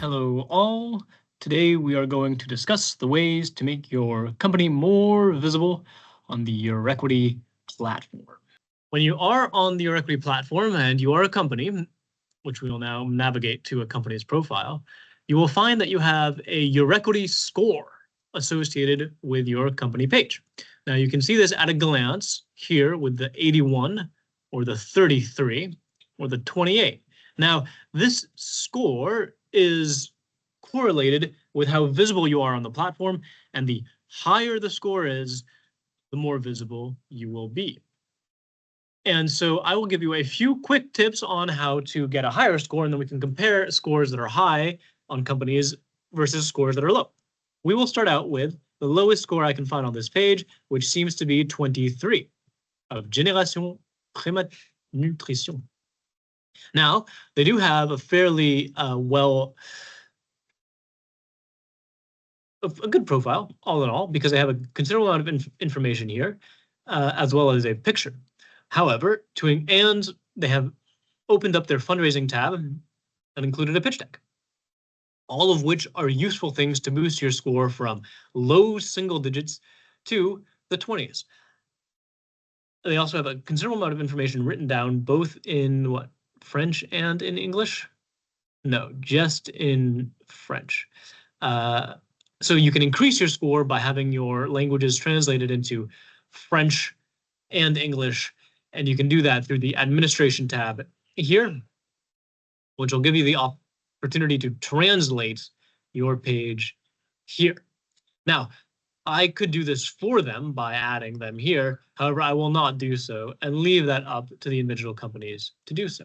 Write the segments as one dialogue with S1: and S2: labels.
S1: Hello all. Today we are going to discuss the ways to make your company more visible on the EuroQuity platform. When you are on the EuroQuity platform and you are a company, which we will now navigate to a company's profile, you will find that you have a EuroQuity score associated with your company page. Now you can see this at a glance here with the 81 or the 33 or the 28. Now this score is correlated with how visible you are on the platform, and the higher the score is, the more visible you will be. And so I will give you a few quick tips on how to get a higher score, and then we can compare scores that are high on companies versus scores that are low. We will start out with the lowest score I can find on this page, which seems to be 23 of Génération Prémat Nutrition. Now, they do have a fairly a good profile, all in all, because they have a considerable amount of information here, as well as a picture. However, they have opened up their fundraising tab and included a pitch deck, all of which are useful things to boost your score from low single digits to the 20s. They also have a considerable amount of information written down, both in French and in English? No, just in French. So you can increase your score by having your languages translated into French and English, and you can do that through the administration tab here, which will give you the opportunity to translate your page here. Now, I could do this for them by adding them here. However, I will not do so and leave that up to the individual companies to do so.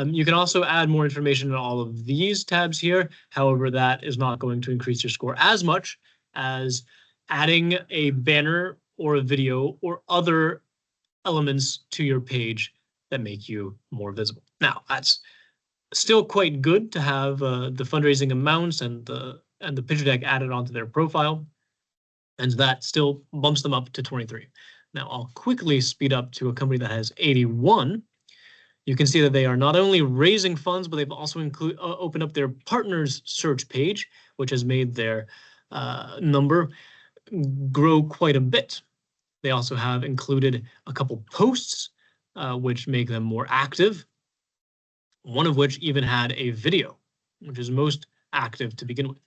S1: You can also add more information in all of these tabs here. However, that is not going to increase your score as much as adding a banner or a video or other elements to your page that make you more visible. Now, that's still quite good to have the fundraising amounts and the pitch deck added onto their profile, and that still bumps them up to 23. Now, I'll quickly speed up to a company that has 81. You can see that they are not only raising funds, but they've also opened up their partners search page, which has made their number grow quite a bit. They also have included a couple posts, which make them more active, one of which even had a video, which is most active to begin with,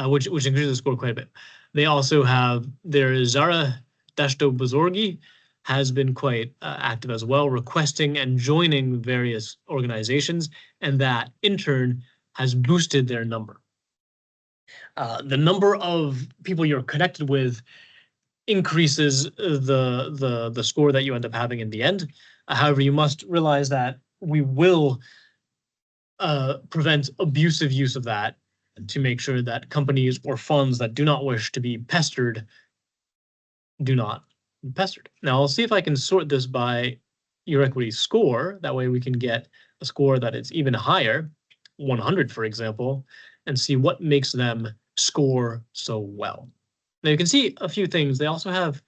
S1: which increases the score quite a bit. They also have their Zara Dashto Bozorgi has been quite active as well, requesting and joining various organizations, and that in turn has boosted their number. The number of people you're connected with increases the score that you end up having in the end. However, you must realize that we will prevent abusive use of that to make sure that companies or funds that do not wish to be pestered do not be pestered. Now, I'll see if I can sort this by EuroQuity score. That way we can get a score that is even higher, 100, for example, and see what makes them score so well. Now, you can see a few things. They also have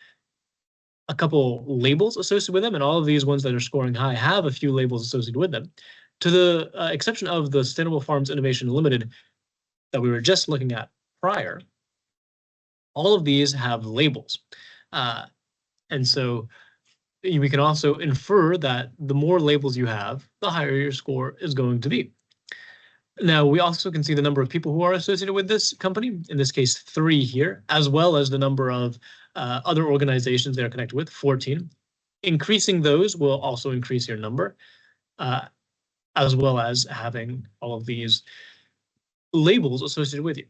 S1: a couple labels associated with them, and all of these ones that are scoring high have a few labels associated with them. To the exception of the Sustainable Farms Innovation Limited that we were just looking at prior, all of these have labels. And so we can also infer that the more labels you have, the higher your score is going to be. Now, we also can see the number of people who are associated with this company, in this case, 3 here, as well as the number of other organizations they're connected with, 14. Increasing those will also increase your number, as well as having all of these labels associated with you.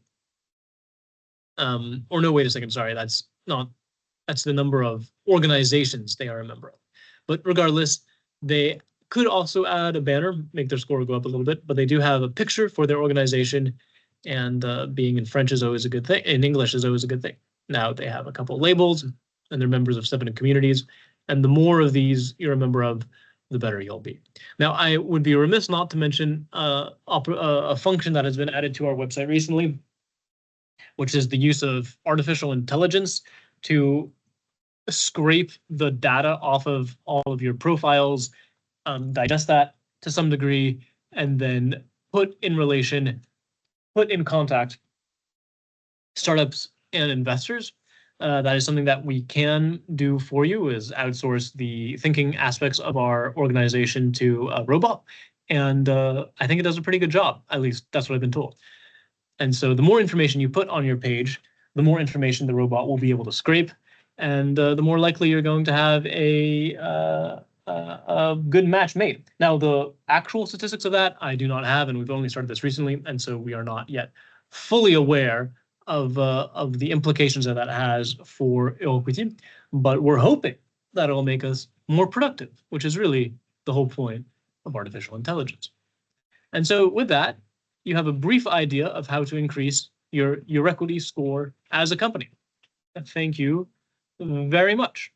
S1: Or no, wait a second, sorry, that's the number of organizations they are a member of. But regardless, they could also add a banner, make their score go up a little bit, but they do have a picture for their organization, and being in French is always a good thing. In English is always a good thing. Now they have a couple of labels, and they're members of 7 communities, and the more of these you're a member of, the better you'll be. Now, I would be remiss not to mention a function that has been added to our website recently, which is the use of artificial intelligence to scrape the data off of all of your profiles, digest that to some degree, and then put in relation put in contact startups and investors. That is something that we can do for you, is outsource the thinking aspects of our organization to a robot. And I think it does a pretty good job. At least that's what I've been told. And so the more information you put on your page, the more information the robot will be able to scrape, and the more likely you're going to have a good match made. Now, the actual statistics of that I do not have, and we've only started this recently, and so we are not yet fully aware of the implications that that has for EuroQuity. But we're hoping that it'll make us more productive, which is really the whole point of artificial intelligence. And so with that, you have a brief idea of how to increase your EuroQuity score as a company. Thank you very much.